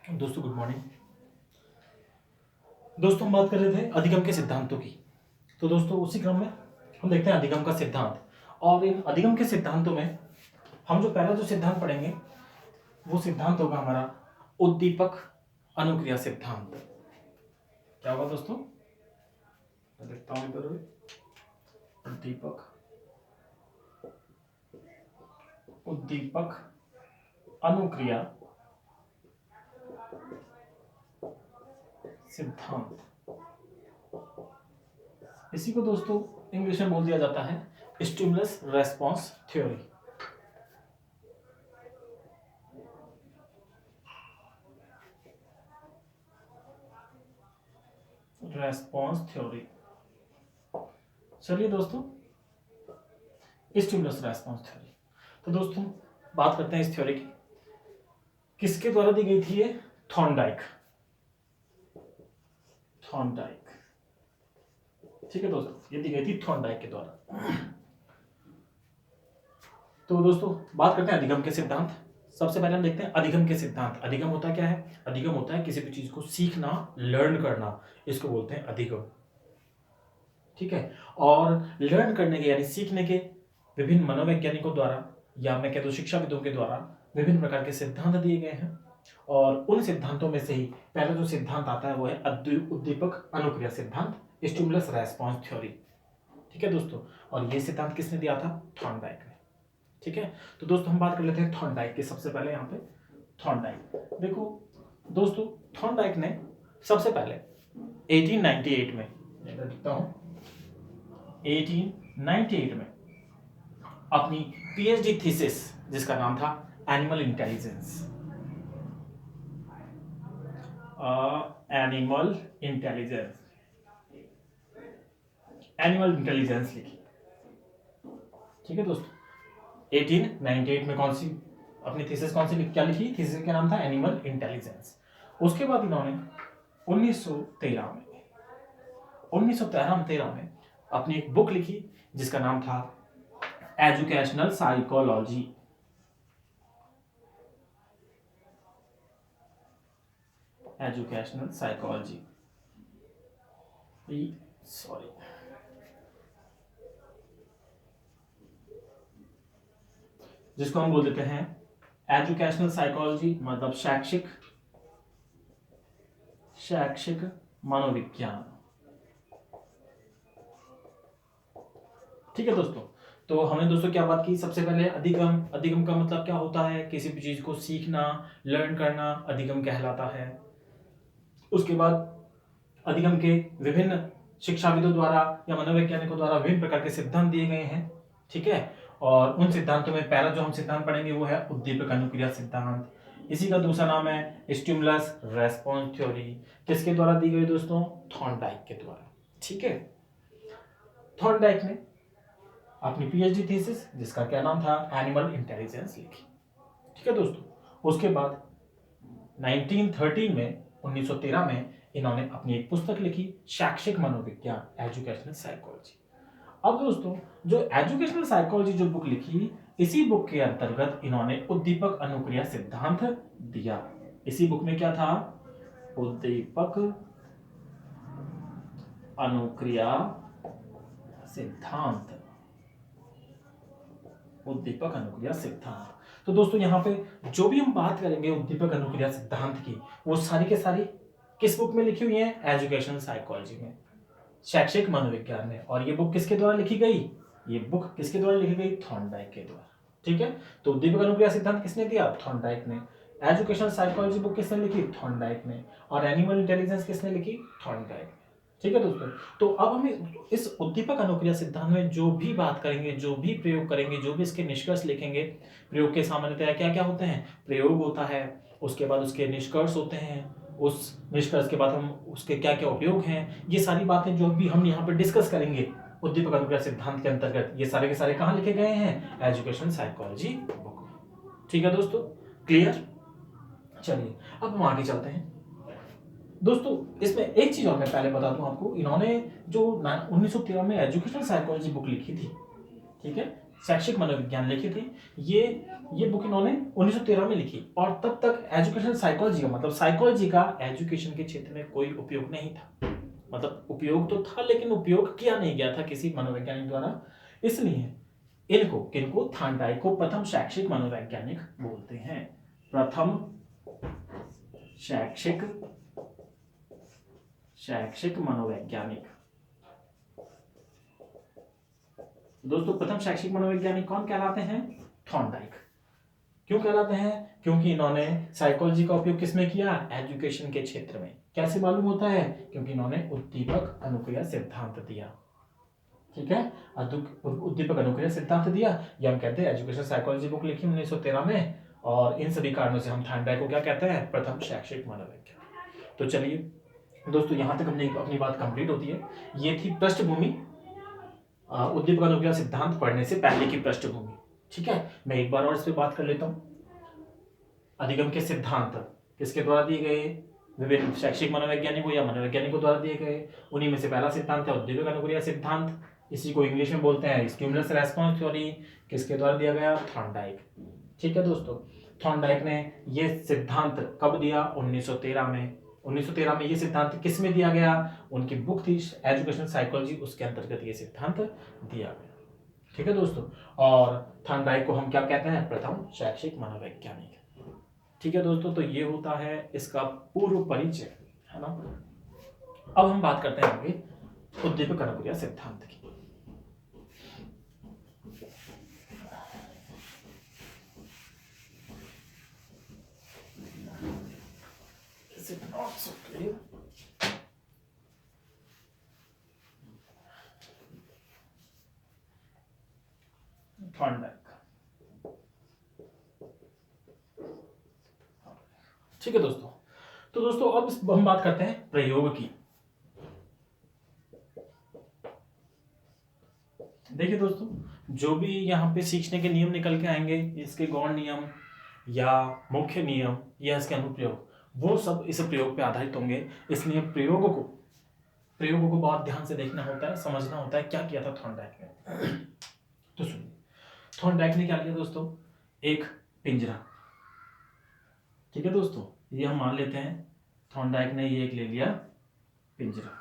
दोस्तों good morning. दोस्तों हम बात कर रहे थे अधिगम के सिद्धांतों की। तो दोस्तों उसी क्रम में हम देखते हैं अधिगम का सिद्धांत। और इन अधिगम के सिद्धांतों में हम जो पहला जो सिद्धांत पढ़ेंगे वो सिद्धांत होगा हमारा उद्दीपक अनुक्रिया सिद्धांत। क्या होगा दोस्तों? मैं देखता हूं इधर। उद्दीपक अनुक्रिया सिद्धांत, इसी को दोस्तों इंग्लिश में बोल दिया जाता है stimulus response theory. Response theory. चलिए दोस्तों, स्टिमुलस रेस्पॉन्स थ्योरी। तो दोस्तों बात करते हैं इस थ्योरी की। किसके द्वारा दी गई थी ये? थॉर्नडाइक। ठीक है दोस्तों, ये दी गई थी थॉर्नडाइक के द्वारा। तो दोस्तों बात करते हैं अधिगम के सिद्धांत। सबसे पहले हम देखते हैं अधिगम के सिद्धांत। अधिगम होता क्या है? अधिगम होता है किसी भी चीज को सीखना, लर्न करना, इसको बोलते हैं अधिगम। ठीक है। और लर्न करने के यानी सीखने के विभिन्न मनोवैज्ञानिकों द्वारा या मैं कह दूं शिक्षाविदों के द्वारा विभिन्न प्रकार के सिद्धांत दिए गए हैं। और उन सिद्धांतों में से ही पहला जो सिद्धांत आता है वो है उद्दीपक अनुक्रिया सिद्धांत, स्टिमुलस रेस्पॉन्स थ्योरी। ठीक है दोस्तों, और ये सिद्धांत किसने दिया था? थॉर्नडाइक ने। ठीक है। तो दोस्तों हम बात कर लेते हैं थॉर्नडाइक की। सबसे पहले यहाँ पे थॉर्नडाइक देखो दोस्तों, थॉर्नडाइक ने सबसे पहले 1898 में, लिखता हूं 1898 में अपनी पीएचडी थीसिस जिसका नाम था एनिमल इंटेलिजेंस, एनिमल इंटेलिजेंस लिखी। ठीक है दोस्तों, 1898 में कौन सी अपनी थीसिस क्या लिखी? थीसिस का नाम था एनिमल इंटेलिजेंस। उसके बाद इन्होंने 1913 में अपनी एक बुक लिखी जिसका नाम था एजुकेशनल साइकोलॉजी। जिसको हम बोल देते हैं एजुकेशनल साइकोलॉजी, मतलब शैक्षिक मनोविज्ञान। ठीक है दोस्तों, तो हमने दोस्तों क्या बात की? सबसे पहले अधिगम का मतलब क्या होता है? किसी भी चीज को सीखना, लर्न करना अधिगम कहलाता है। उसके बाद अधिगम के विभिन्न शिक्षाविदों द्वारा या मनोवैज्ञानिकों द्वारा विभिन्न प्रकार के सिद्धांत दिए गए हैं। ठीक है। और उन सिद्धांतों में पहला जो हम सिद्धांत पढ़ेंगे वो है उद्दीपक अनुक्रिया सिद्धांत। इसी का दूसरा नाम है स्टिमुलस रेस्पॉन्स थ्योरी। किसके द्वारा दी गई दोस्तों? थॉर्नडाइक के द्वारा। ठीक है। थॉर्नडाइक ने अपनी पीएचडी थीसिस जिसका क्या नाम था? एनिमल इंटेलिजेंस लिखी। ठीक है दोस्तों, उसके बाद 1913 में इन्होंने अपनी एक पुस्तक लिखी शैक्षिक मनोविज्ञान, एजुकेशनल साइकोलॉजी। अब दोस्तों जो एजुकेशनल साइकोलॉजी जो बुक लिखी, इसी बुक के अंतर्गत इन्होंने उद्दीपक अनुक्रिया सिद्धांत दिया। इसी बुक में क्या था? उद्दीपक अनुक्रिया सिद्धांत। उद्दीपक अनुक्रिया सिद्धांत। तो दोस्तों यहाँ पे जो भी हम बात करेंगे उद्दीपक अनुक्रिया सिद्धांत की, वो सारी के सारी किस बुक में लिखी हुई है? एजुकेशनल साइकोलॉजी में, शैक्षिक मनोविज्ञान में। और ये बुक किसके द्वारा लिखी गई? ये बुक किसके द्वारा लिखी गई? थॉर्नडाइक के द्वारा। ठीक है। तो उद्दीपक अनुक्रिया सिद्धांत किसने दिया? थॉर्नडाइक ने। एजुकेशनल साइकोलॉजी बुक किसने लिखी? थॉर्नडाइक ने। और एनिमल इंटेलिजेंस किसने लिखी? थॉर्नडाइक ने। ठीक है दोस्तों, तो अब हम इस उद्दीपक अनुक्रिया सिद्धांत में जो भी बात करेंगे, जो भी प्रयोग करेंगे, जो भी इसके निष्कर्ष लिखेंगे, प्रयोग के सामान्यतया क्या क्या होते हैं? प्रयोग होता है, उसके बाद उसके निष्कर्ष होते हैं, उस निष्कर्ष के बाद हम उसके क्या क्या उपयोग हैं, ये सारी बातें जो भी हम यहाँ पर डिस्कस करेंगे उद्दीपक अनुक्रिया सिद्धांत के अंतर्गत, ये सारे के सारे कहाँ लिखे गए हैं? एजुकेशन साइकोलॉजी बुक में। ठीक है दोस्तों, क्लियर? चलिए अब हम आगे चलते हैं। दोस्तों इसमें एक चीज और मैं पहले बता दूं आपको, इन्होंने जो 1913 में एजुकेशनल साइकोलॉजी बुक लिखी थी, ठीक है, शैक्षिक मनोविज्ञान लिखी थी, ये बुक इन्होंने 1913 में लिखी। और तब तक एजुकेशन साइकोलॉजी का मतलब साइकोलॉजी का एजुकेशन के क्षेत्र में कोई उपयोग नहीं था। मतलब उपयोग तो था लेकिन उपयोग किया नहीं गया था किसी मनोवैज्ञानिक द्वारा। इसलिए इनको किनको थॉर्नडाइक को प्रथम शैक्षिक मनोवैज्ञानिक बोलते हैं। प्रथम शैक्षिक मनोवैज्ञानिक। दोस्तों प्रथम शैक्षिक मनोवैज्ञानिक कौन कहलाते हैं? थॉर्नडाइक। क्यों कहलाते हैं? क्योंकि इन्होंने साइकोलॉजी का उपयोग किसमें किया? एजुकेशन के क्षेत्र में। कैसे मालूम होता है? क्योंकि इन्होंने उद्दीपक अनुक्रिया सिद्धांत दिया। ठीक है, उद्दीपक अनुक्रिया सिद्धांत दिया। ये हम कहते हैं एजुकेशन साइकोलॉजी बुक लिखी 1913 में। और इन सभी कारणों से हम थॉर्नडाइक को क्या कहते हैं? प्रथम शैक्षिक मनोवैज्ञानिक। तो चलिए दोस्तों, यहां तक हमने अपनी बात कंप्लीट होती है। ये थी पृष्ठभूमि, उद्दीपक अनुक्रिया सिद्धांत पढ़ने से पहले की पृष्ठभूमि। ठीक है, मैं एक बार और इस पर बात कर लेता हूं। अधिगम के सिद्धांत किसके द्वारा दिए गए? विभिन्न शैक्षिक मनोवैज्ञानिकों या मनोवैज्ञानिकों द्वारा दिए गए। उन्हीं में से पहला सिद्धांत है उद्दीपक अनुक्रिया सिद्धांत। इसी को इंग्लिश में बोलते हैं स्टिमुलस रेस्पॉन्स थ्योरी। किसके द्वारा दिया गया? थॉर्नडाइक। ठीक है दोस्तों, थॉर्नडाइक ने ये सिद्धांत कब दिया? 1913 में। 1913 में ये सिद्धांत किस में दिया गया? उनकी बुक थी एजुकेशन साइकोलॉजी, उसके अंतर्गत ये सिद्धांत दिया गया। ठीक है दोस्तों, और थॉर्नडाइक को हम क्या कहते हैं? प्रथम शैक्षिक मनोवैज्ञानिक। ठीक है दोस्तों, तो ये होता है इसका पूर्व परिचय, है ना। अब हम बात करते हैं आगे उद्दीपक अनुक्रिया सिद्धांत की। थॉर्नडाइक। ठीक है दोस्तों, तो दोस्तों अब हम बात करते हैं प्रयोग की। देखिए दोस्तों, जो भी यहाँ पे सीखने के नियम निकल के आएंगे, इसके गौण नियम या मुख्य नियम या इसके अनुप्रयोग, वो सब इस प्रयोग पे आधारित होंगे। इसलिए प्रयोगों को बहुत ध्यान से देखना होता है, समझना होता है क्या किया था थॉर्नडाइक ने। तो सुनिए, थॉर्नडाइक ने क्या किया दोस्तों? एक पिंजरा। ठीक है दोस्तों, ये हम मान लेते हैं थॉर्नडाइक ने ये एक ले लिया पिंजरा,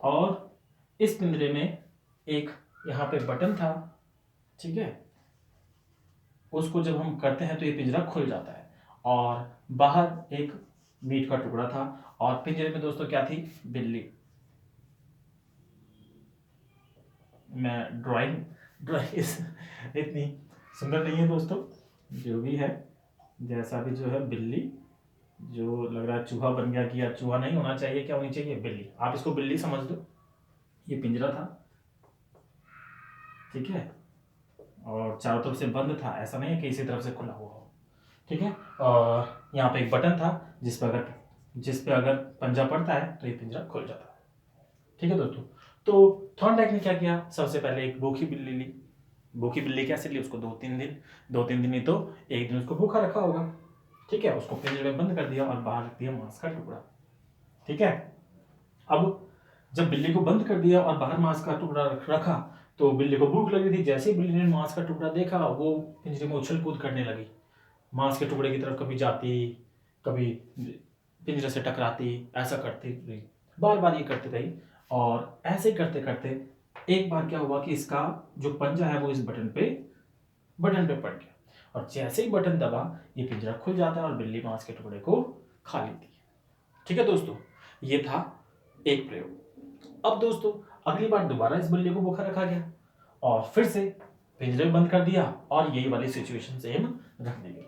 और इस पिंजरे में एक यहाँ पे बटन था। ठीक है, उसको जब हम करते हैं तो ये पिंजरा खुल जाता है, और बाहर एक मीट का टुकड़ा था, और पिंजरे में दोस्तों क्या थी? बिल्ली। मैं ड्राइंग इतनी सुंदर नहीं है दोस्तों, जो भी है, जैसा भी जो है, बिल्ली जो लग रहा है चूहा बन गया कि यार चूहा नहीं होना चाहिए, क्या होनी चाहिए? बिल्ली। आप इसको बिल्ली समझ दो। ये पिंजरा था, ठीक है, और चारों तरफ से बंद था, ऐसा नहीं है कि इसी तरफ से खुला हुआ हो। ठीक है, और यहाँ पे एक बटन था जिस पे अगर पंजा पड़ता है तो ये पिंजरा खुल जाता है। ठीक है दोस्तों, तो थॉर्नडाइक ने क्या किया? सबसे पहले एक भूखी बिल्ली ली। भूखी बिल्ली कैसे ली? उसको 2-3 दिन नहीं तो एक दिन उसको भूखा रखा होगा। ठीक है, उसको पिंजरे में बंद कर दिया और बाहर रख दिया मांस का टुकड़ा। ठीक है, अब जब बिल्ली को बंद कर दिया और बाहर मांस का टुकड़ा रखा, तो बिल्ली को भूख लगी थी। जैसे ही बिल्ली ने मांस का टुकड़ा देखा, वो पिंजरे में उछल कूद करने लगी, मांस के टुकड़े की तरफ कभी जाती, कभी पिंजरे से टकराती, ऐसा करती रही, बार बार ये करती रही। और ऐसे ही करते करते एक बार क्या हुआ कि इसका जो पंजा है वो इस बटन पे पड़ गया, और जैसे ही बटन दबा, ये पिंजरा खुल जाता है और बिल्ली मांस के टुकड़े को खा लेती है। ठीक है दोस्तों, ये था एक प्रयोग। अब दोस्तों अगली बार दोबारा इस बिल्ली को भूखा रखा गया, और फिर से पिंजरे में बंद कर दिया, और यही वाली सिचुएशन सेम रखने लगी।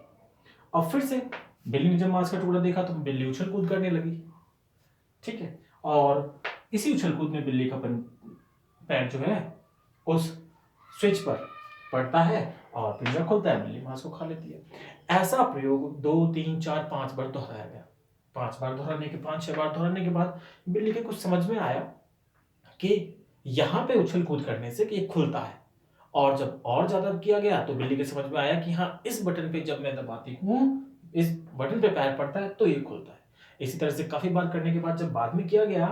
अब फिर से बिल्ली ने जब मांस का टुकड़ा देखा तो बिल्ली उछल कूद करने लगी। ठीक है, और इसी उछल कूद में बिल्ली का पैर जो है उस स्विच पर पड़ता है और पिंजरा खुलता है, बिल्ली मांस को खा लेती है। ऐसा प्रयोग 2, 3, 4, 5 बार दोहराया गया। 5 बार दोहराने के 5-6 बार दोहराने के बाद बिल्ली के कुछ समझ में आया कि यहाँ पे उछल कूद करने से कि ये खुलता है, और जब और ज्यादा किया गया तो बिल्ली के समझ में आया कि हाँ, इस बटन पे जब मैं दबाती हूँ, इस बटन पे पैर पड़ता है तो ये खुलता है। इसी तरह से काफी बार करने के बाद जब बाद में किया गया,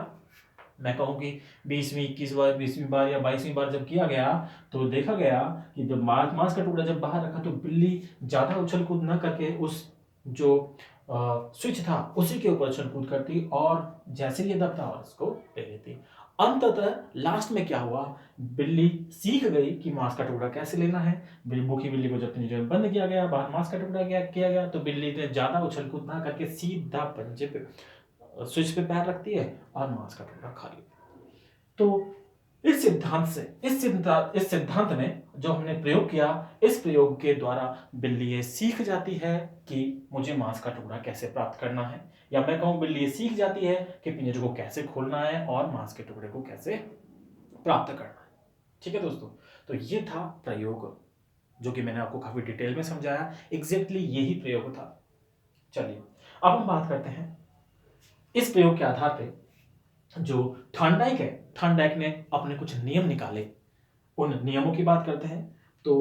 मैं कहूँ कि 20वीं 21 बार 20वीं बार या 22वीं बार जब किया गया तो देखा गया कि जब मांस का टुकड़ा जब बाहर रखा तो बिल्ली ज़्यादा उछल कूद न करके उस जो स्विच था उसी के ऊपर उछल कूद करती और जैसे ये दबता और उसको ले लेती। अंततः लास्ट में क्या हुआ, बिल्ली सीख गई कि मांस का टुकड़ा कैसे लेना है। भूखी बिल्ली को जब पिंजरे में बंद किया गया, बाहर मांस का टुकड़ा किया गया तो बिल्ली ने ज्यादा उछल कूद ना करके सीधा पंजे पे स्विच पे पैर रखती है और मांस का टुकड़ा खा लेती है। तो इस सिद्धांत में जो हमने प्रयोग किया, इस प्रयोग के द्वारा बिल्ली ये सीख जाती है कि मुझे मांस का टुकड़ा कैसे प्राप्त करना है, या मैं कहूं बिल्ली ये सीख जाती है कि पिंजरे को कैसे खोलना है और मांस के टुकड़े को कैसे प्राप्त करना है। ठीक है दोस्तों, तो ये था प्रयोग जो कि मैंने आपको काफी डिटेल में समझाया। एग्जैक्टली यही प्रयोग था। चलिए अब हम बात करते हैं इस प्रयोग के आधार पे जो थॉर्नडाइक है, थॉर्नडाइक ने अपने कुछ नियम निकाले, उन नियमों की बात करते हैं। तो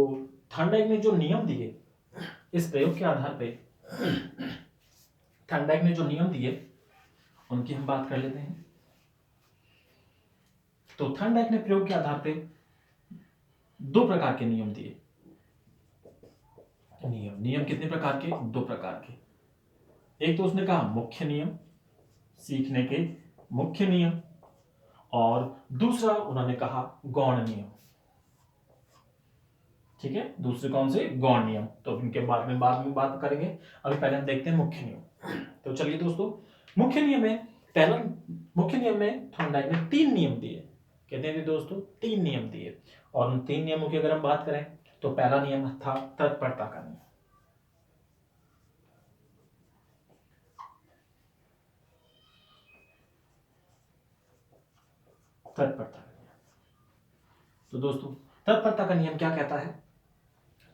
थॉर्नडाइक ने जो नियम दिए इस प्रयोग के आधार पे, थॉर्नडाइक ने जो नियम दिए उनकी हम बात कर लेते हैं। तो थॉर्नडाइक ने प्रयोग के आधार पे 2 प्रकार के नियम दिए। नियम कितने प्रकार के? 2 प्रकार के। एक तो उसने कहा मुख्य नियम, सीखने के मुख्य नियम, और दूसरा उन्होंने कहा गौण नियम। ठीक है, दूसरे कौन से? गौण नियम। तो इनके बारे में बाद में बात करेंगे, अभी पहले हम देखते हैं मुख्य नियम। तो चलिए दोस्तों, मुख्य नियम में थॉर्नडाइक ने 3 नियम दिए। कहते हैं दोस्तों 3 नियम दिए, और उन 3 नियमों की अगर हम बात करें तो पहला नियम था तत्परता का नियम। तत्परता का नियम। तो दोस्तों तत्परता का नियम क्या कहता है?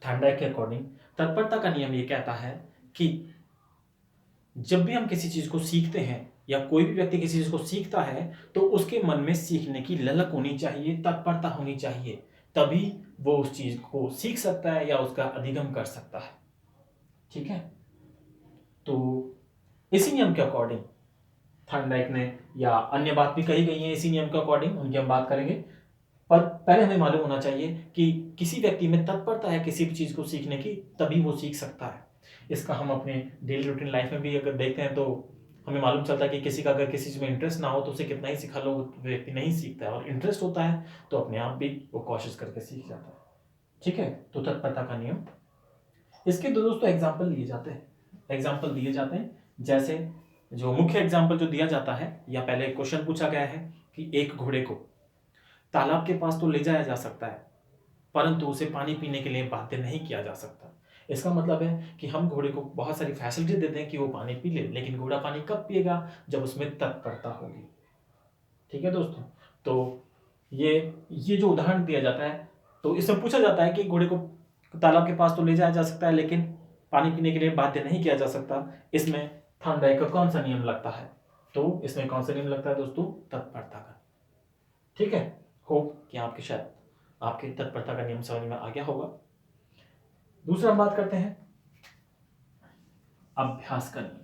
थॉर्नडाइक के अकॉर्डिंग तत्परता का नियम ये कहता है कि जब भी हम किसी चीज को सीखते हैं या कोई भी व्यक्ति किसी चीज को सीखता है तो उसके मन में सीखने की ललक होनी चाहिए, तत्परता होनी चाहिए, तभी वो उस चीज को सीख सकता है या उसका अधिगम कर सकता है। ठीक है, तो इसी नियम के अकॉर्डिंग थॉर्नडाइक ने, या अन्य बात भी कही गई है इसी नियम के अकॉर्डिंग, उनकी हम बात करेंगे, पर पहले हमें मालूम होना चाहिए कि किसी व्यक्ति में तत्परता है किसी भी चीज को सीखने की, तभी वो सीख सकता है। इसका हम अपने डेली रूटीन लाइफ में भी अगर देखते हैं तो हमें मालूम चलता है कि किसी का अगर किसी चीज में इंटरेस्ट ना हो तो उसे कितना ही सिखा लो व्यक्ति नहीं सीखता है, और इंटरेस्ट होता है तो अपने आप भी वो कोशिश करके सीख जाता है। ठीक है, तो तत्परता का नियम। इसके दोस्तों एग्जाम्पल दिए जाते हैं, जैसे जो मुख्य एग्जाम्पल जो दिया जाता है, या पहले क्वेश्चन पूछा गया है कि एक घोड़े को तालाब के पास तो ले जाया जा सकता है परंतु उसे पानी पीने के लिए बाध्य नहीं किया जा सकता। इसका मतलब है कि हम घोड़े को बहुत सारी फैसिलिटी देते हैं कि वो पानी पी ले, लेकिन घोड़ा पानी कब पिएगा? जब उसमें तत्परता होगी। ठीक है दोस्तों, तो ये जो उदाहरण दिया जाता है, तो इसमें पूछा जाता है कि घोड़े को तालाब के पास तो ले जाया जा सकता है लेकिन पानी पीने के लिए बाध्य नहीं किया जा सकता। इसमें थॉर्नडाइक का कौन सा नियम लगता है? तो इसमें कौन सा नियम लगता है दोस्तों? तत्परता का। ठीक है, होप कि आपके तत्परता का नियम समझ में आ गया होगा। दूसरा हम बात करते हैं अभ्यास का नियम।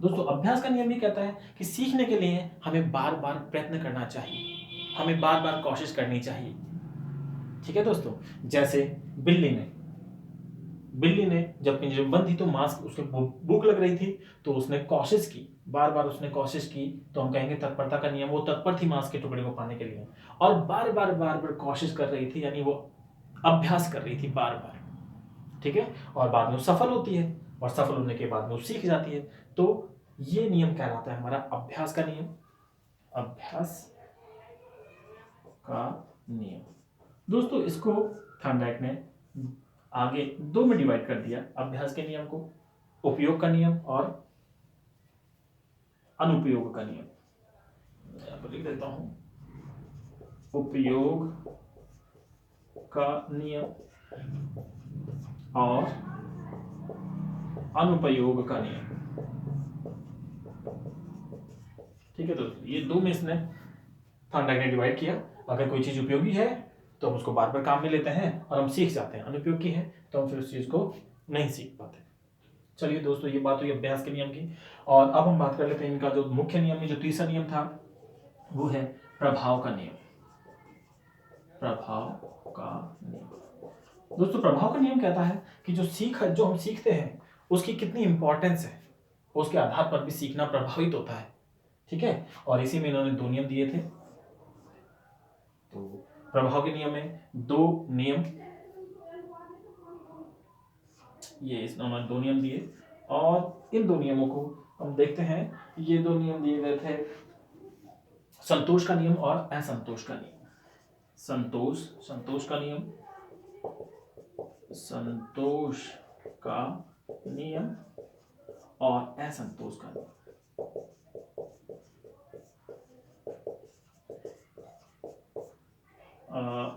दोस्तों अभ्यास का नियम ये कहता है कि सीखने के लिए हमें बार बार प्रयत्न करना चाहिए, हमें बार बार कोशिश करनी चाहिए। ठीक है दोस्तों, जैसे बिल्ली ने जब पिंजरे में बंद थी तो मांस, उसको भूख लग रही थी तो उसने कोशिश की, बार बार उसने कोशिश की, तो हम कहेंगे तत्परता का नियम। वो तत्पर थी मांस के टुकड़े को पाने के लिए और बार बार कोशिश कर रही थी, यानी वो अभ्यास कर रही थी बार बार। ठीक है, और बाद में वो सफल होती है, और सफल होने के बाद में वो सीख जाती है। तो ये नियम कहलाता है हमारा अभ्यास का नियम। अभ्यास का नियम दोस्तों, इसको थॉर्नडाइक ने आगे 2 में डिवाइड कर दिया, अभ्यास के नियम को, उपयोग का नियम और अनुपयोग का नियम। यहां पर लिख देता हूं, उपयोग का नियम और अनुपयोग का नियम। ठीक है दोस्तों, ये 2 में इसने थॉर्नडाइक ने डिवाइड किया। अगर कोई चीज उपयोगी है तो हम उसको बार बार काम में लेते हैं और हम सीख जाते हैं, अनुपयोगी है तो हम फिर उस चीज को नहीं सीख पाते। चलिए दोस्तों, ये बात हुई अभ्यास के नियम की, और अब हम बात कर लेते हैं इनका जो मुख्य नियम है, जो तीसरा नियम था वो है प्रभाव का नियम। प्रभाव का नियम दोस्तों, प्रभाव का नियम कहता है कि जो हम सीखते हैं उसकी कितनी इंपॉर्टेंस है, उसके आधार पर भी सीखना प्रभावित होता है। ठीक है, और इसी में इन्होंने 2 नियम दिए थे। तो प्रभाव के नियम में 2 नियम, ये इन्होंने 2 नियम दिए, और इन 2 नियमों को हम देखते हैं। ये 2 नियम दिए गए थे, संतोष का नियम और असंतोष का नियम। संतोष का नियम, संतोष का नियम और असंतोष का नियम।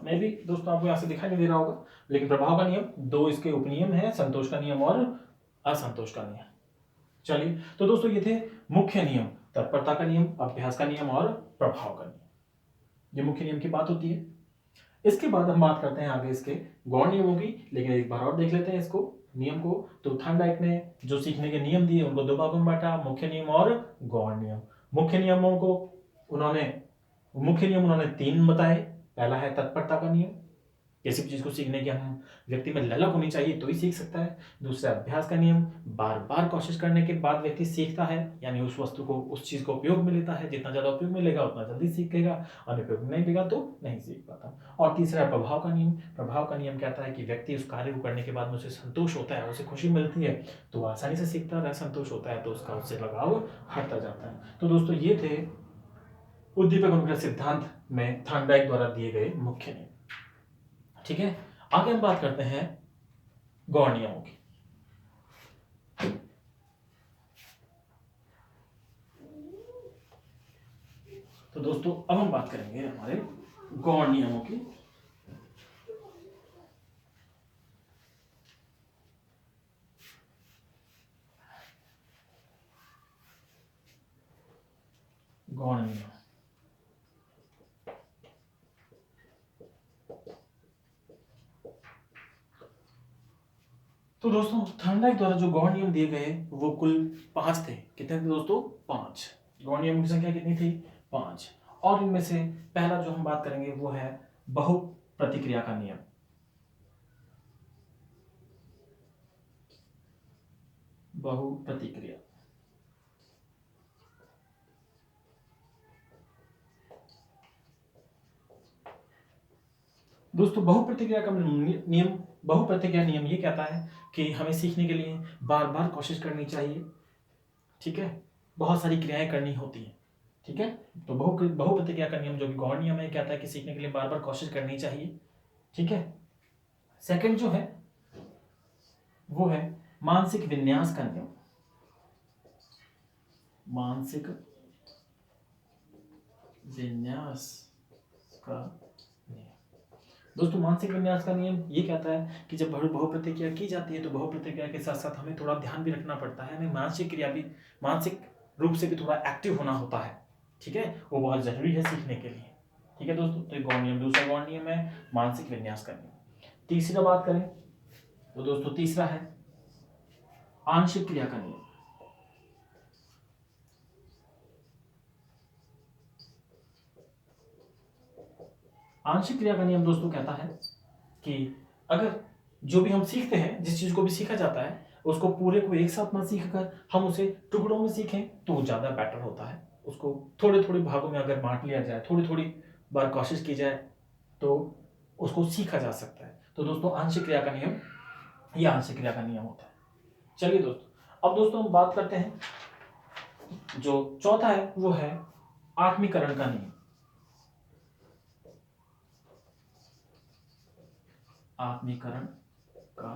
मैं भी दोस्तों आपको यहां से दिखाई नहीं दे रहा होगा, लेकिन प्रभाव का नियम 2 इसके उपनियम है, संतोष का नियम और असंतोष का नियम। चलिए, तो दोस्तों ये थे मुख्य नियम, तत्परता का नियम, अभ्यास का नियम और प्रभाव का नियम। ये मुख्य नियम की बात होती है। इसके बाद हम बात करते हैं आगे इसके गौण नियमों की, लेकिन एक बार और देख लेते हैं इसको नियम को। तो थॉर्नडाइक ने जो सीखने के नियम दिए उनको 2 भागों में बांटा, मुख्य नियम और गौण नियम। मुख्य नियम उन्होंने 3 बताए। पहला है तत्परता का नियम, किसी भी चीज को सीखने की हम व्यक्ति में ललक होनी चाहिए तो ही सीख सकता है। दूसरा अभ्यास का नियम, बार बार कोशिश करने के बाद व्यक्ति सीखता है, यानी उस वस्तु को, उस चीज को उपयोग में लेता है। जितना ज्यादा उपयोग में लेगा उतना जल्दी सीखेगा, अनुपयोग में नहीं लेगा तो नहीं सीख पाता। और तीसरा प्रभाव का नियम। प्रभाव का नियम कहता है कि व्यक्ति उस कार्य को करने के बाद में उसे संतोष होता है, उसे खुशी मिलती है तो आसानी से सीखता है, असंतोष होता है तो उसका उससे लगाव हटता जाता है। तो दोस्तों ये थे उद्दीपक अनुक्रम सिद्धांत में थॉर्नडाइक द्वारा दिए गए मुख्य नियम। ठीक है, आगे हम बात करते हैं गौण नियमों की। तो दोस्तों अब हम बात करेंगे हमारे गौण नियमों की। गौण नियम, तो दोस्तों थॉर्नडाइक द्वारा जो गौण नियम दिए गए वो कुल 5 थे। कितने थे दोस्तों? 5। गौण नियमों की संख्या कितनी थी? 5। और इनमें से पहला जो हम बात करेंगे वो है बहु प्रतिक्रिया का नियम। बहु प्रतिक्रिया, दोस्तों बहु प्रतिक्रिया नियम ये कहता है कि हमें सीखने के लिए बार बार कोशिश करनी चाहिए। ठीक है, बहुत सारी क्रियाएं करनी होती हैं। ठीक है, तो बहु प्रतिक्रिया का नियम जो कि गौण नियम है कहता है कि सीखने के लिए बार बार कोशिश करनी चाहिए। ठीक है, सेकंड जो है वो है मानसिक विन्यास का नियम। मानसिक विन्यास का नियम, दोस्तों मानसिक विन्यास का नियम ये कहता है कि जब बहुप्रतिक्रिया की जाती है तो बहुप्रतिक्रिया के साथ साथ हमें थोड़ा ध्यान भी रखना पड़ता है, हमें मानसिक रूप से भी थोड़ा एक्टिव होना होता है। ठीक है, वो बहुत जरूरी है सीखने के लिए। ठीक है दोस्तों, तो गौण नियम, दूसरा गौण नियम है मानसिक विन्यास का नियम। तीसरा बात करें तो दोस्तों तीसरा है आंशिक क्रिया का नियम। आंशिक क्रिया का नियम दोस्तों कहता है कि अगर जो भी हम सीखते हैं, जिस चीज को भी सीखा जाता है, उसको पूरे को एक साथ ना सीख कर हम उसे टुकड़ों में सीखें तो वो ज्यादा बेटर होता है। उसको थोड़े थोड़े भागों में अगर बांट लिया जाए, थोड़ी थोड़ी बार कोशिश की जाए तो उसको सीखा जा सकता है। तो दोस्तों आंशिक क्रिया का नियम, ये आंशिक क्रिया का नियम होता है। चलिए दोस्तों, अब दोस्तों हम बात करते हैं जो चौथा है वो है आत्मीकरण का नियम। आत्मीकरण का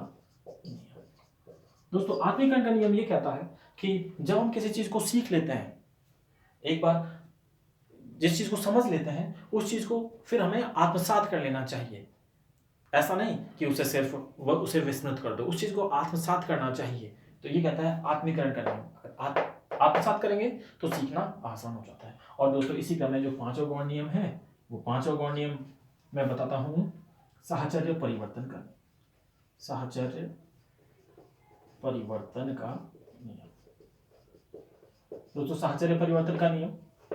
नियम, दोस्तों आत्मीकरण का नियम ये कहता है कि जब हम किसी चीज को सीख लेते हैं, एक बार जिस चीज को समझ लेते हैं उस चीज को फिर हमें आत्मसात कर लेना चाहिए। ऐसा नहीं कि उसे विस्मृत कर दो, उस चीज को आत्मसात करना चाहिए। तो ये कहता है आत्मीकरण का नियम। आत्मसात करेंगे तो सीखना आसान हो जाता है। और दोस्तों इसी क्रम में जो 5वां गौण नियम है वो 5वां गौण नियम मैं बताता हूं, साहचर्य परिवर्तन का। साहचर्य परिवर्तन का नियम। दोस्तों साहचर्य परिवर्तन का नियम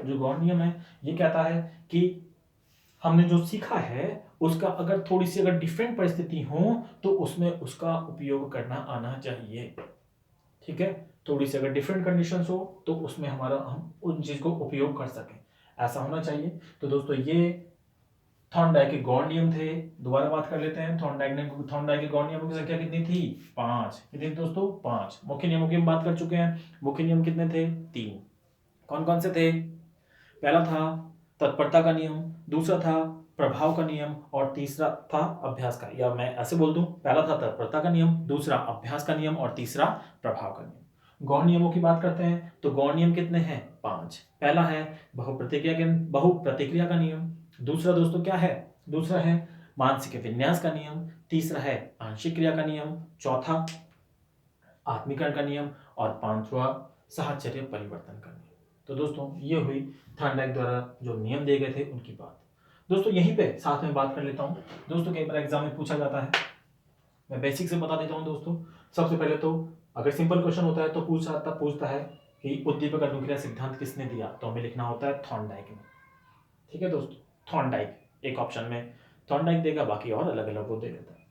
जो गौण नियम है ये कहता है कि हमने जो सीखा है उसका अगर थोड़ी सी अगर डिफरेंट परिस्थिति हो तो उसमें उसका उपयोग करना आना चाहिए। ठीक है, थोड़ी सी अगर डिफरेंट कंडीशंस हो तो उसमें हमारा हम उन चीज को उपयोग कर सकें, ऐसा होना चाहिए। तो दोस्तों ये थॉर्नडाइक के गौण नियम थे। दोबारा बात कर लेते हैं, थॉर्नडाइक के गौण नियमों की संख्या कितनी थी? 5। कितनी दोस्तों? 5। मुख्य नियमों की हम बात कर चुके हैं। मुख्य नियम कितने थे? 3। कौन कौन से थे? पहला था तत्परता का नियम, दूसरा था प्रभाव का नियम और तीसरा था अभ्यास का, या मैं ऐसे बोल दूं, पहला था तत्परता का नियम, दूसरा अभ्यास का नियम और तीसरा प्रभाव का नियम। गौण नियमों की बात करते हैं तो गौण नियम कितने हैं? 5। पहला है बहुप्रतिक्रिया का नियम, दूसरा दोस्तों क्या है? दूसरा है मानसिक विन्यास का नियम, तीसरा है आंशिक क्रिया का नियम, चौथा आत्मीकरण का नियम और पांचवा साहचर्य परिवर्तन का नियम। तो दोस्तों ये हुई थॉर्नडाइक द्वारा जो नियम दिए गए थे उनकी बात। दोस्तों यहीं पे साथ में बात कर लेता हूं। दोस्तों कई बार एग्जाम में पूछा जाता है, मैं बेसिक से बता देता हूं दोस्तों। सबसे पहले तो अगर सिंपल क्वेश्चन होता है तो पूछता है कि उद्दीपक अनुक्रिया सिद्धांत किसने दिया, तो हमें लिखना होता है थॉर्नडाइक ने। ठीक है दोस्तों, थॉर्नडाइक एक ऑप्शन में थॉर्नडाइक देगा, बाकी और अलग अलग वो दे देता है।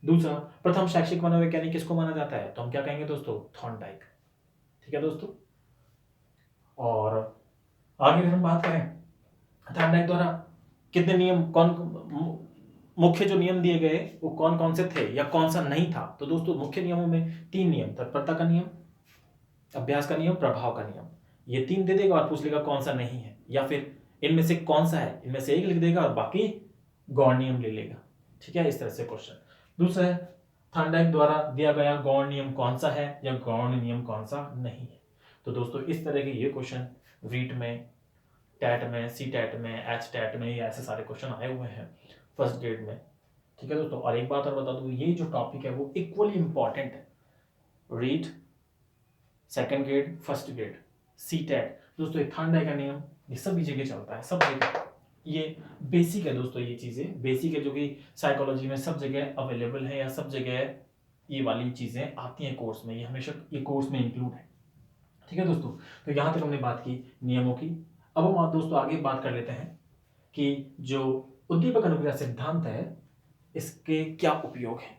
दूसरा, प्रथम शैक्षिक मनोवैज्ञानिक किसको माना जाता है, तो हम क्या कहेंगे दोस्तों? थॉर्नडाइक। ठीक है दोस्तों, और आगे अगर हम बात करें थॉर्नडाइक द्वारा कितने नियम, मुख्य जो नियम दिए गए वो कौन कौन से थे या कौन सा नहीं था, तो दोस्तों मुख्य नियमों में 3 नियम, तत्परता का नियम, अभ्यास का नियम, प्रभाव का नियम, ये 3 दे देगा और पूछ लेगा कौन सा नहीं है, या फिर इनमें से कौन सा है, इनमें से एक लिख देगा और बाकी गौण नियम ले लेगा। ठीक है, इस तरह से क्वेश्चन। दूसरा है थॉर्नडाइक द्वारा दिया गया गौण नियम कौन सा है या गौण नियम कौन सा नहीं है। तो दोस्तों इस तरह के ये क्वेश्चन रीट में, टैट में, सी टैट में, एच टैट में, ये ऐसे सारे क्वेश्चन आए हुए हैं फर्स्ट ग्रेड में। ठीक है दोस्तों, और एक बात और बता दूं, ये जो टॉपिक है वो इक्वली इंपॉर्टेंट है, REET, second grade, first grade, CTET. दोस्तों ये थॉर्नडाइक का नियम ये सभी जगह चलता है, सब जगह। ये बेसिक है दोस्तों, ये चीजें बेसिक है जो कि साइकोलॉजी में सब जगह अवेलेबल है, या सब जगह ये वाली चीजें आती हैं कोर्स में, ये हमेशा ये कोर्स में इंक्लूड है। ठीक है दोस्तों, तो यहां तक हमने बात की नियमों की। अब हम दोस्तों आगे बात कर लेते हैं कि जो उद्दीपक अनुक्रिया सिद्धांत है इसके क्या उपयोग है।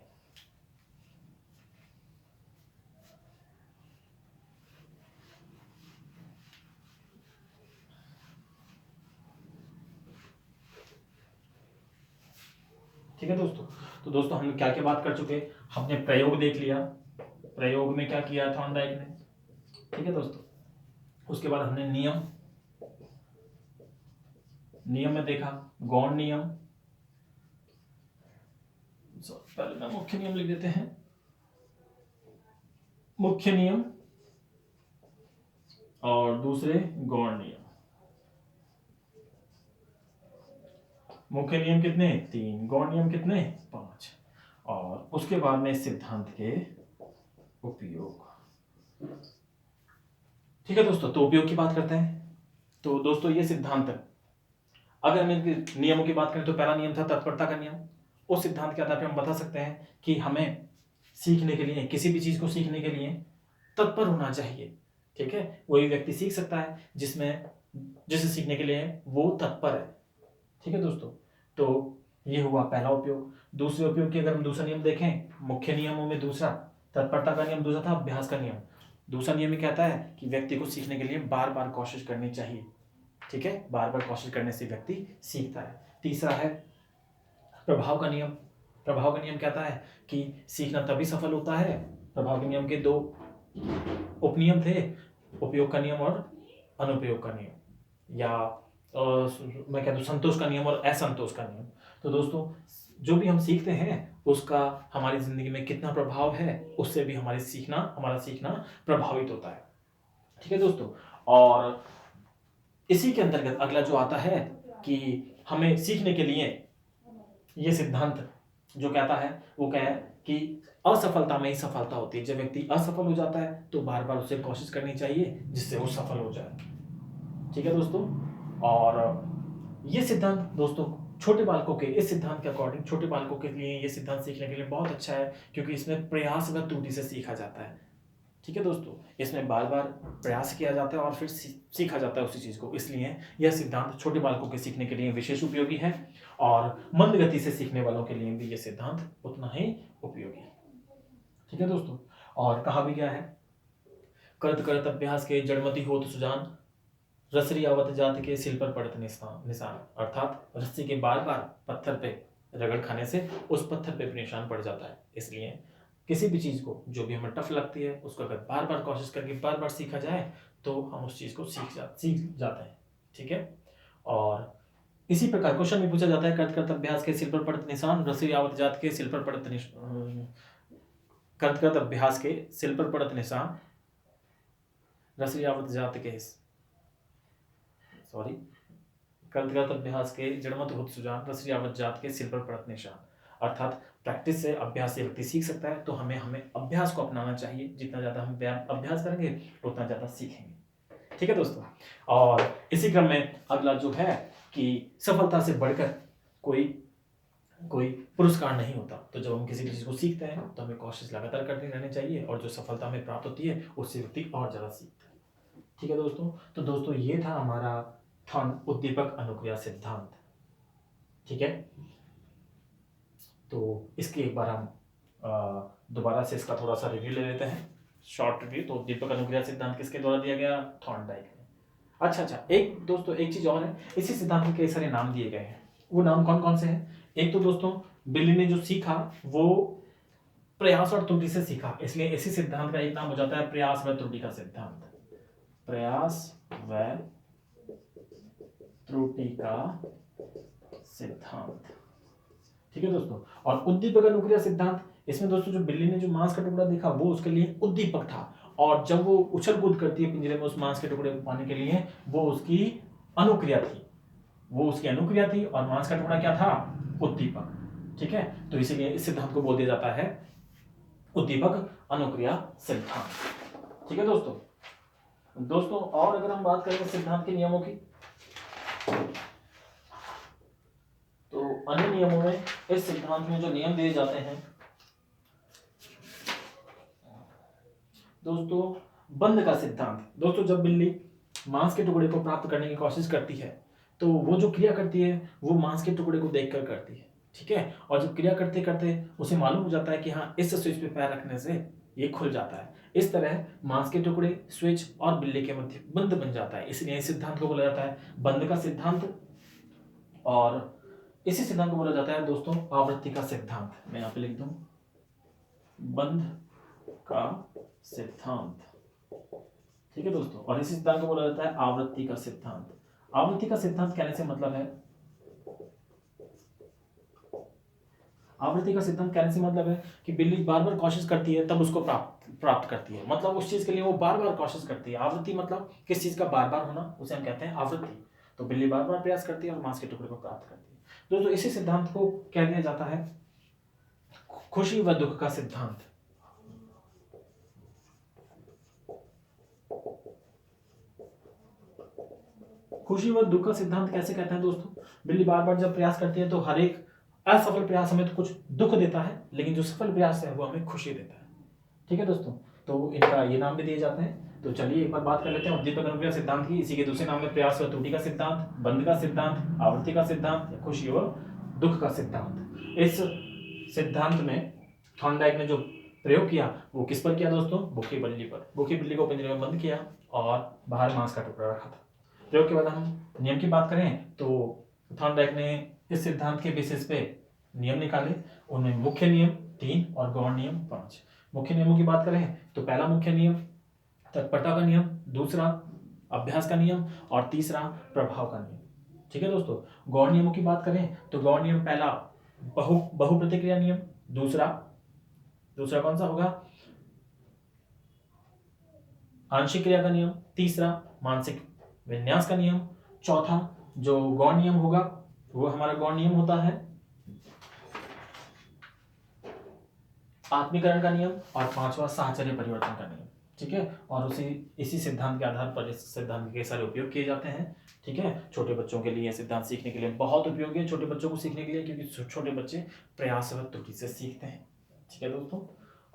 ठीक है दोस्तों, तो दोस्तों हमने क्या क्या बात कर चुके, हमने प्रयोग देख लिया, प्रयोग में क्या किया थॉर्नडाइक ने। ठीक है दोस्तों, उसके बाद हमने नियम में देखा गौण नियम, पहले मैं मुख्य नियम लिख देते हैं, मुख्य नियम और दूसरे गौण नियम। मुख्य नियम कितने? 3, गौण नियम कितने? 5। और उसके बाद में सिद्धांत के उपयोग। ठीक है दोस्तों, तो उपयोग की बात करते हैं। तो दोस्तों ये सिद्धांत, अगर हम इनके नियमों की बात करें तो पहला नियम था तत्परता का नियम। उस सिद्धांत के आधार पर हम बता सकते हैं कि हमें सीखने के लिए, किसी भी चीज को सीखने के लिए तत्पर होना चाहिए। ठीक है, वही व्यक्ति सीख सकता है जिसे सीखने के लिए वो तत्पर है। ठीक है दोस्तों, तो ये हुआ पहला उपयोग। दूसरे उपयोग की अगर हम दूसरा नियम देखें, मुख्य नियमों में दूसरा तत्परता का नियम, दूसरा था अभ्यास का नियम। दूसरा नियम ये कहता है कि व्यक्ति को सीखने के लिए बार बार कोशिश करनी चाहिए। ठीक है, बार बार कोशिश करने से व्यक्ति सीखता है। तीसरा है प्रभाव का नियम। प्रभाव का नियम कहता है कि सीखना तभी सफल होता है। प्रभाव के नियम के 2 उपनियम थे, उपयोग का नियम और अनुपयोग का नियम, या मैं कहता हूँ संतोष का नियम और असंतोष का नियम। तो दोस्तों जो भी हम सीखते हैं उसका हमारी जिंदगी में कितना प्रभाव है, उससे भी हमारा सीखना प्रभावित होता है। ठीक है दोस्तों, और इसी के अंतर्गत अगला जो आता है कि हमें सीखने के लिए ये सिद्धांत जो कहता है वो क्या है कि असफलता में ही सफलता होती है। जब व्यक्ति असफल हो जाता है तो बार बार उसे कोशिश करनी चाहिए जिससे वो सफल हो जाए। ठीक है दोस्तों, और ये सिद्धांत दोस्तों छोटे बालकों के, इस सिद्धांत के अकॉर्डिंग छोटे बालकों के लिए ये सिद्धांत सीखने के लिए बहुत अच्छा है, क्योंकि इसमें प्रयास व त्रुटि से सीखा जाता है। ठीक है दोस्तों, इसमें बार बार प्रयास किया जाता है और फिर सीखा जाता है उसी चीज़ को। इसलिए यह सिद्धांत छोटे बालकों के सीखने के लिए विशेष उपयोगी है और मंद गति से सीखने वालों के लिए भी यह सिद्धांत उतना ही उपयोगी है। ठीक है दोस्तों, और कहा भी गया है, करत करत अभ्यास के जड़मति होत सुजान, रसरी आवत जात के सिल पर पड़त निशान। अर्थात रस्सी के बार बार पत्थर पे रगड़ खाने से उस पत्थर पे भी निशान पड़ जाता है। इसलिए किसी भी चीज़ को जो भी हमें टफ लगती है उसको अगर बार बार कोशिश करके बार बार सीखा जाए तो हम उस चीज़ को सीख जाते हैं। ठीक है, और इसी प्रकार क्वेश्चन भी पूछा जाता है, करत करत अभ्यास के सिल पर पड़त निशान, रसरी आवत जात के सिल पर पड़त करत करत अभ्यास के सिल पर पड़त निशान, रसरी आवत जात के करत करत अभ्यास के जड़मत होत सुजान, रसरी आवत जात के सिर पर पड़त निशान। अर्थात प्रैक्टिस से अभ्यास से व्यक्ति सीख सकता है, तो हमें अभ्यास को अपनाना चाहिए। जितना ज़्यादा हम अभ्यास करेंगे उतना ज़्यादा सीखेंगे। ठीक है दोस्तों, और इसी क्रम में अगला जो है कि सफलता से बढ़कर कोई पुरस्कार नहीं होता। तो जब हम किसी चीज़ को सीखते हैं तो हमें कोशिश लगातार करनी रहनी चाहिए, और जो सफलता हमें प्राप्त होती है उससे व्यक्ति और ज़्यादा सीखता है। ठीक है दोस्तों, तो दोस्तों ये था हमारा थॉर्न उद्दीपक अनुक्रिया सिद्धांत। ठीक है, तो इसके एक बार हम दोबारा से इसका थोड़ा सा रिव्यू ले लेते हैं, शॉर्ट रिव्यू। तो उद्दीपक अनुक्रिया सिद्धांत किसके द्वारा दिया गया? थॉर्नडाइक ने। अच्छा, एक दोस्तों एक चीज और है, इसी सिद्धांत में कई सारे नाम दिए गए हैं। वो नाम कौन कौन से हैं? एक तो दोस्तों बिल्ली ने जो सीखा वो प्रयास और त्रुटि से सीखा, इसलिए इसी सिद्धांत का एक नाम हो जाता है प्रयास व त्रुटि का सिद्धांत। प्रयास व त्रुटि का सिद्धांत। ठीक है दोस्तों, और उद्दीपक अनुक्रिया सिद्धांत, इसमें दोस्तों जो बिल्ली ने जो मांस का टुकड़ा देखा वो उसके लिए उद्दीपक था, और जब वो उछल कूद करती है पिंजरे में उस मांस के टुकड़े को पाने के लिए, वो उसकी अनुक्रिया थी, और मांस का टुकड़ा क्या था? उद्दीपक। ठीक है, तो इसीलिए इस सिद्धांत को बोल दिया जाता है उद्दीपक अनुक्रिया सिद्धांत। ठीक है दोस्तों, और अगर हम बात करें सिद्धांत के नियमों की, तो अन्य नियमों में इस सिद्धांत में जो नियम दिए जाते हैं दोस्तों, बंद का सिद्धांत। दोस्तों जब बिल्ली मांस के टुकड़े को प्राप्त करने की कोशिश करती है तो वो जो क्रिया करती है वो मांस के टुकड़े को देखकर करती है। ठीक है, और जब क्रिया करते करते उसे मालूम हो जाता है कि हाँ इस स्विच पे पैर रखने से ये खुल जाता है, इस तरह मांस के टुकड़े, स्विच और बिल्ली के मध्य बंद बन जाता है। इसलिए इस सिद्धांत को बोला जाता है बंद का सिद्धांत, और इसी सिद्धांत को बोला जाता है दोस्तों आवृत्ति का सिद्धांत। मैं यहाँ पे लिख दूं बंद का सिद्धांत। ठीक है दोस्तों, और इसी सिद्धांत को बोला जाता है आवृत्ति का सिद्धांत। आवृत्ति का सिद्धांत कहने से मतलब है, आवृत्ति का सिद्धांत कहने से मतलब है कि बिल्ली बार बार कोशिश करती है तब उसको प्राप्त करती है, मतलब उस चीज के लिए वो बार बार कोशिश करती है। आवृत्ति मतलब किस चीज का बार बार होना, उसे हम कहते हैं आवृत्ति। तो बिल्ली बार बार प्रयास करती है और मांस के टुकड़े को प्राप्त करती है। दोस्तों इसी सिद्धांत को कह दिया जाता है खुशी व दुख का सिद्धांत। खुशी व दुख का सिद्धांत कैसे कहते हैं दोस्तों? बिल्ली बार बार जब प्रयास करती है तो हर एक असफल प्रयास हमें तो कुछ दुख देता है, लेकिन जो सफल प्रयास है वो हमें खुशी देता है। ठीक है दोस्तों, तो इनका ये नाम भी दिए जाते हैं। तो चलिए एक बार बात कर लेते हैं उद्दीपक अनुक्रिया सिद्धांत की। इसी के दूसरे नाम में प्रयास व त्रुटि का सिद्धांत, बंद का सिद्धांत, आवृत्ति का सिद्धांत, खुशी व दुख का सिद्धांत। इस सिद्धांत में थॉर्नडाइक ने जो प्रयोग किया वो किस पर किया दोस्तों? भूखी बिल्ली पर। भूखी बिल्ली को पिंजरे में बंद किया और बाहर मांस का टुकड़ा रखा था। प्रयोग के बाद हम नियम की बात करें तो थॉर्नडाइक ने इस सिद्धांत के बेसिस पे नियम निकाले। उनमें मुख्य नियम 3 और गौण नियम 5। मुख्य नियमों की बात करें तो पहला मुख्य नियम तत्परता का नियम, दूसरा अभ्यास का नियम और तीसरा प्रभाव का नियम। ठीक है दोस्तों, गौण नियमों की बात करें तो गौण नियम पहला बहु प्रतिक्रिया नियम, दूसरा कौन सा होगा? आंशिक क्रिया का नियम, तीसरा मानसिक विन्यास का नियम, चौथा जो गौण नियम होगा वो हमारा गौण नियम होता है आत्मीकरण का नियम, और पांचवा साहचर्य परिवर्तन का नियम। ठीक है, और इसी सिद्धांत के आधार पर इस सिद्धांत के सारे उपयोग किए जाते हैं। ठीक है, छोटे बच्चों के लिए सिद्धांत सीखने के लिए बहुत उपयोगी है, छोटे बच्चों को सीखने के लिए, क्योंकि छोटे बच्चे प्रयास व त्रुटि से सीखते हैं। ठीक है दोस्तों,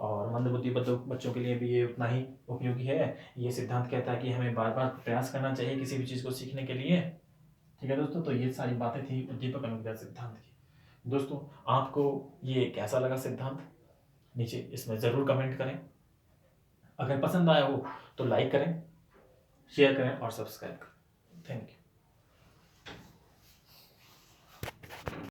और मंदबुद्धि बच्चों के लिए भी ये उतना ही उपयोगी है। ये सिद्धांत कहता है कि हमें बार बार प्रयास करना चाहिए किसी भी चीज़ को सीखने के लिए। ठीक है दोस्तों, तो ये सारी बातें थी उद्दीपक अनुक्रिया सिद्धांत की। दोस्तों, आपको ये कैसा लगा सिद्धांत, नीचे इसमें ज़रूर कमेंट करें। अगर पसंद आया हो तो लाइक करें, शेयर करें और सब्सक्राइब करें। Thank you.